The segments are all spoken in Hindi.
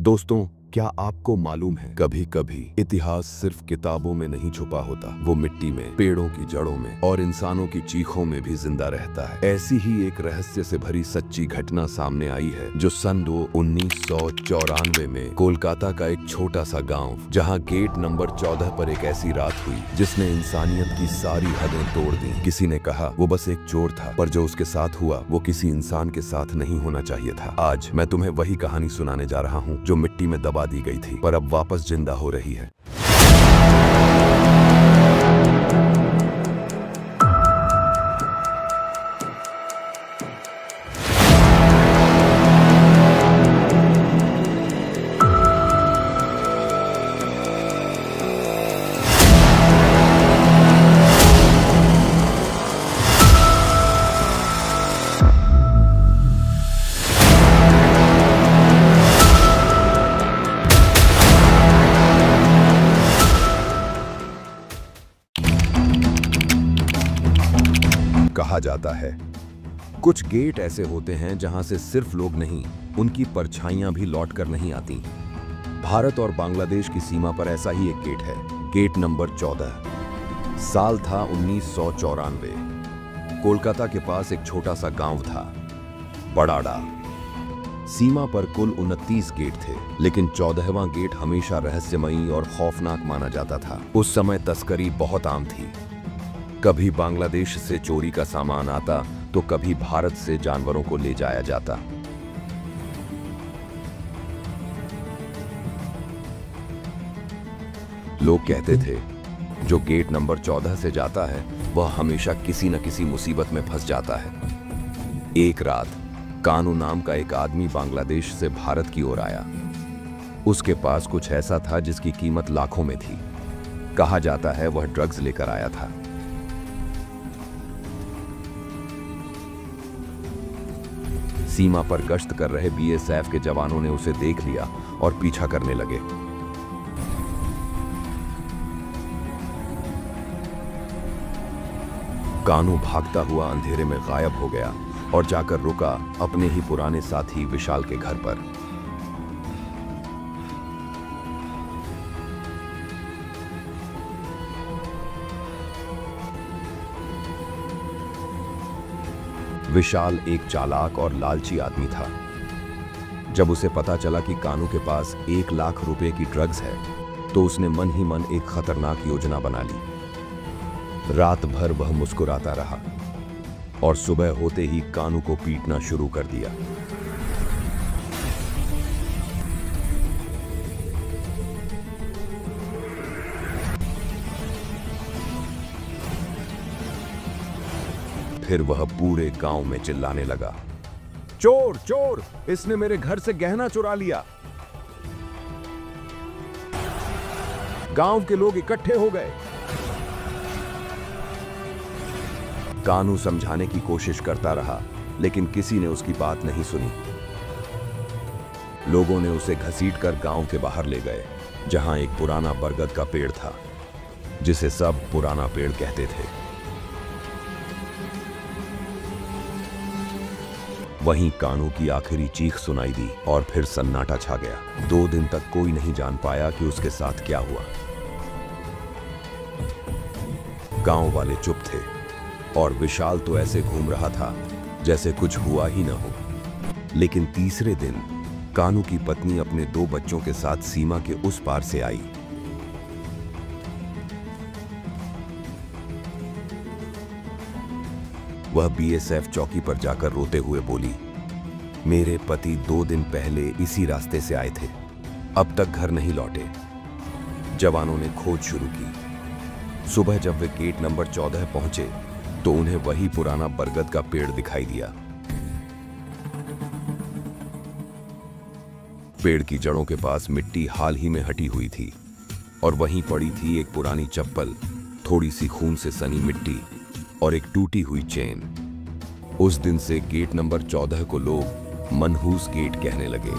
दोस्तों, क्या आपको मालूम है, कभी कभी इतिहास सिर्फ किताबों में नहीं छुपा होता, वो मिट्टी में, पेड़ों की जड़ों में और इंसानों की चीखों में भी जिंदा रहता है। ऐसी ही एक रहस्य से भरी सच्ची घटना सामने आई है जो सन 1994 में कोलकाता का एक छोटा सा गांव, जहां गेट नंबर 14 पर एक ऐसी रात हुई जिसने इंसानियत की सारी हदें तोड़ दी। किसी ने कहा वो बस एक चोर था, पर जो उसके साथ हुआ वो किसी इंसान के साथ नहीं होना चाहिए था। आज मैं तुम्हें वही कहानी सुनाने जा रहा हूँ जो मिट्टी में दबा दी गई थी पर अब वापस जिंदा हो रही है। कहा जाता है कुछ गेट ऐसे होते हैं जहां से सिर्फ लोग नहीं, उनकी परछाइयां भी लौट कर नहीं आती। भारत और बांग्लादेश की सीमा पर ऐसा ही एक गेट है, गेट नंबर 14। साल था 1994। कोलकाता के पास एक छोटा सा गांव था, बड़ाड़ा। सीमा पर कुल 29 गेट थे, लेकिन 14वां गेट हमेशा रहस्यमयी और खौफनाक माना जाता था। उस समय तस्करी बहुत आम थी। कभी बांग्लादेश से चोरी का सामान आता तो कभी भारत से जानवरों को ले जाया जाता। लोग कहते थे जो गेट नंबर 14 से जाता है वह हमेशा किसी न किसी मुसीबत में फंस जाता है। एक रात कानू नाम का एक आदमी बांग्लादेश से भारत की ओर आया। उसके पास कुछ ऐसा था जिसकी कीमत लाखों में थी। कहा जाता है वह ड्रग्स लेकर आया था। सीमा पर गश्त कर रहे बीएसएफ के जवानों ने उसे देख लिया और पीछा करने लगे। कानू भागता हुआ अंधेरे में गायब हो गया और जाकर रुका अपने ही पुराने साथी विशाल के घर पर। विशाल एक चालाक और लालची आदमी था। जब उसे पता चला कि कानू के पास 1 लाख रुपए की ड्रग्स है तो उसने मन ही मन एक खतरनाक योजना बना ली। रात भर वह मुस्कुराता रहा और सुबह होते ही कानू को पीटना शुरू कर दिया। फिर वह पूरे गांव में चिल्लाने लगा, चोर चोर, इसने मेरे घर से गहना चुरा लिया। गांव के लोग इकट्ठे हो गए। कानू समझाने की कोशिश करता रहा, लेकिन किसी ने उसकी बात नहीं सुनी। लोगों ने उसे घसीटकर गांव के बाहर ले गए, जहां एक पुराना बरगद का पेड़ था, जिसे सब पुराना पेड़ कहते थे। वहीं कानू की आखिरी चीख सुनाई दी और फिर सन्नाटा छा गया। 2 दिन तक कोई नहीं जान पाया कि उसके साथ क्या हुआ। गांव वाले चुप थे और विशाल तो ऐसे घूम रहा था जैसे कुछ हुआ ही न हो। लेकिन तीसरे दिन कानू की पत्नी अपने 2 बच्चों के साथ सीमा के उस पार से आई। वह बीएसएफ चौकी पर जाकर रोते हुए बोली, मेरे पति 2 दिन पहले इसी रास्ते से आए थे, अब तक घर नहीं लौटे। जवानों ने खोज शुरू की। सुबह जब वे गेट नंबर 14 पहुंचे तो उन्हें वही पुराना बरगद का पेड़ दिखाई दिया। पेड़ की जड़ों के पास मिट्टी हाल ही में हटी हुई थी और वहीं पड़ी थी एक पुरानी चप्पल, थोड़ी सी खून से सनी मिट्टी और एक टूटी हुई चेन। उस दिन से गेट नंबर 14 को लोग मनहूस गेट कहने लगे।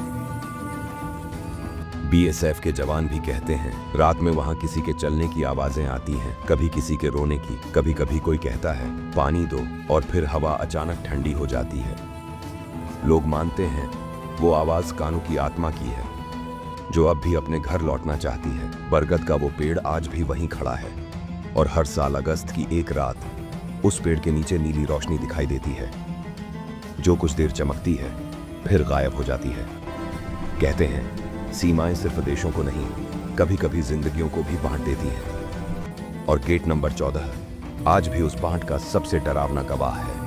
बीएसएफ के जवान भी कहते हैं रात में वहां किसी के चलने की आवाजें आती हैं, कभी किसी के रोने की, कभी कभी कोई कहता है पानी दो, और फिर हवा अचानक ठंडी हो जाती है। लोग मानते हैं वो आवाज कानू की आत्मा की है, जो अब भी अपने घर लौटना चाहती है। बरगद का वो पेड़ आज भी वहीं खड़ा है और हर साल अगस्त की एक रात उस पेड़ के नीचे नीली रोशनी दिखाई देती है, जो कुछ देर चमकती है फिर गायब हो जाती है। कहते हैं सीमाएं सिर्फ देशों को नहीं, कभी कभी जिंदगियों को भी बांट देती हैं। और गेट नंबर 14 आज भी उस बांट का सबसे डरावना गवाह है।